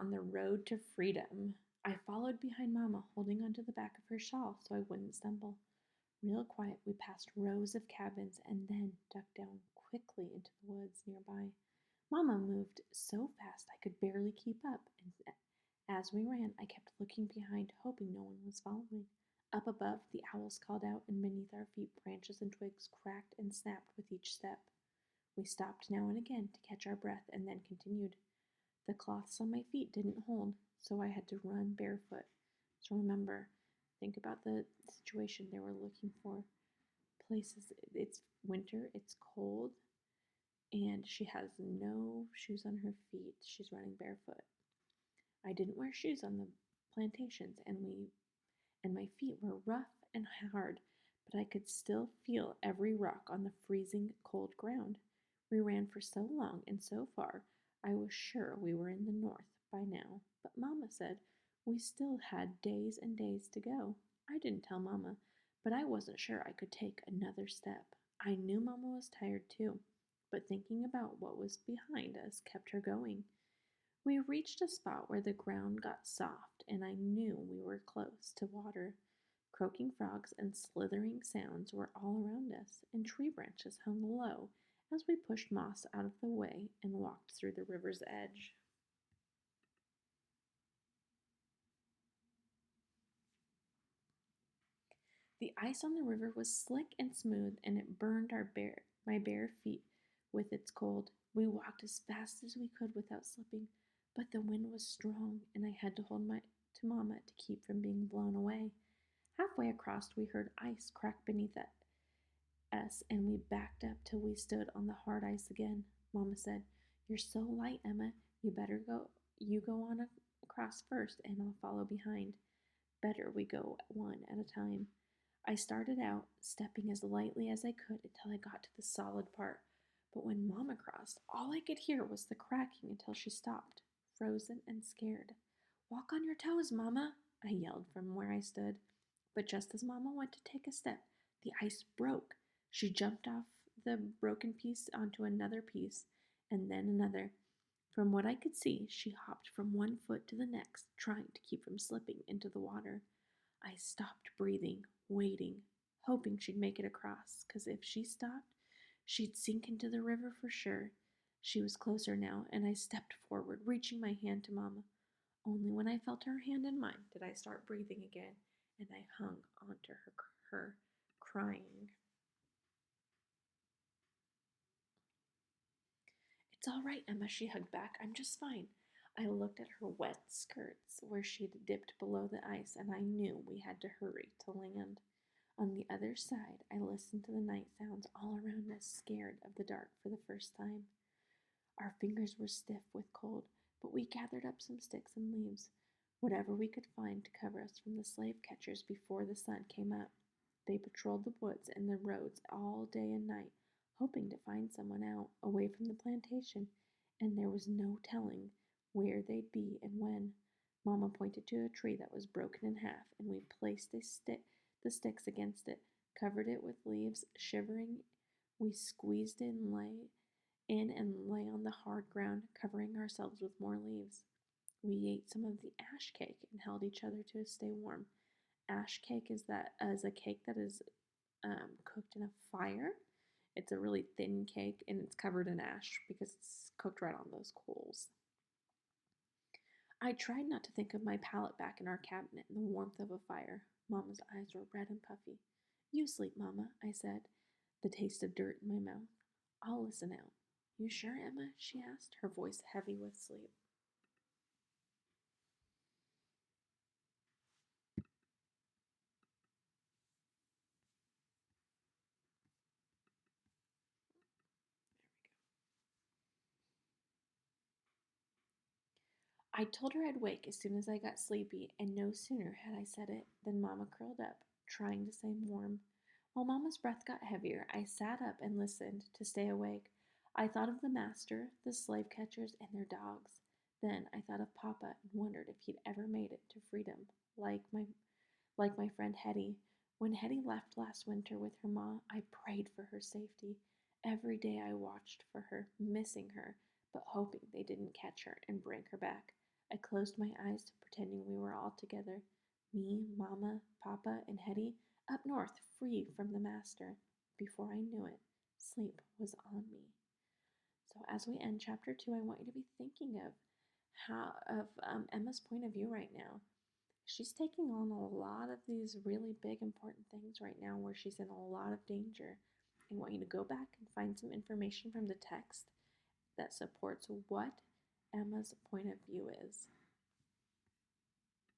on the road to freedom. I followed behind Mama, holding onto the back of her shawl so I wouldn't stumble. Real quiet, we passed rows of cabins and then ducked down quickly into the woods nearby. Mama moved so fast I could barely keep up, and as we ran, I kept looking behind, hoping no one was following. Up above, the owls called out, and beneath our feet, branches and twigs cracked and snapped with each step. We stopped now and again to catch our breath and then continued. The cloths on my feet didn't hold, so I had to run barefoot. So remember, think about the situation they were looking for. Places, it's winter, it's cold, and she has no shoes on her feet. She's running barefoot. I didn't wear shoes on the plantations, and my feet were rough and hard, but I could still feel every rock on the freezing cold ground. We ran for so long and so far, I was sure we were in the north by now, but Mamma said we still had days and days to go. I didn't tell Mamma, but I wasn't sure I could take another step. I knew Mamma was tired too, but thinking about what was behind us kept her going. We reached a spot where the ground got soft, and I knew we were close to water. Croaking frogs and slithering sounds were all around us, and tree branches hung low as we pushed moss out of the way and walked through the river's edge. The ice on the river was slick and smooth, and it burned my bare feet with its cold. We walked as fast as we could without slipping, but the wind was strong, and I had to hold to Mama to keep from being blown away. Halfway across, we heard ice crack beneath us, and we backed up till we stood on the hard ice again. Mama said, "You're so light, Emma. You better go. You go on across first, and I'll follow behind. Better we go one at a time." I started out, stepping as lightly as I could until I got to the solid part. But when Mama crossed, all I could hear was the cracking until she stopped, frozen and scared. "Walk on your toes, Mama," I yelled from where I stood. But just as Mama went to take a step, the ice broke. She jumped off the broken piece onto another piece, and then another. From what I could see, she hopped from one foot to the next, trying to keep from slipping into the water. I stopped breathing, waiting, hoping she'd make it across, 'cause if she stopped, she'd sink into the river for sure. She was closer now, and I stepped forward, reaching my hand to Mama. Only when I felt her hand in mine did I start breathing again, and I hung onto her crying. "It's all right, Emma," she hugged back. "I'm just fine." I looked at her wet skirts where she'd dipped below the ice, and I knew we had to hurry to land. On the other side, I listened to the night sounds all around us, scared of the dark for the first time. Our fingers were stiff with cold, but we gathered up some sticks and leaves, whatever we could find to cover us from the slave catchers before the sun came up. They patrolled the woods and the roads all day and night, hoping to find someone out, away from the plantation, and there was no telling where they'd be and when. Mama pointed to a tree that was broken in half, and we placed the sticks against it, covered it with leaves. Shivering, we squeezed in and lay on the hard ground, covering ourselves with more leaves. We ate some of the ash cake and held each other to stay warm. Ash cake is a cake that is cooked in a fire. It's a really thin cake, and it's covered in ash because it's cooked right on those coals. I tried not to think of my palette back in our cabinet and the warmth of a fire. Mama's eyes were red and puffy. "You sleep, Mama," I said, the taste of dirt in my mouth. "I'll listen out." "You sure, Emma?" she asked, her voice heavy with sleep. I told her I'd wake as soon as I got sleepy, and no sooner had I said it than Mama curled up, trying to stay warm. While Mama's breath got heavier, I sat up and listened to stay awake. I thought of the master, the slave catchers, and their dogs. Then I thought of Papa and wondered if he'd ever made it to freedom, like my friend Hetty. When Hetty left last winter with her ma, I prayed for her safety. Every day I watched for her, missing her, but hoping they didn't catch her and bring her back. I closed my eyes, pretending we were all together, me, Mama, Papa, and Hetty, up north, free from the master. Before I knew it, sleep was on me. So as we end chapter 2, I want you to be thinking of Emma's point of view right now. She's taking on a lot of these really big, important things right now where she's in a lot of danger. I want you to go back and find some information from the text that supports what Emma's point of view is.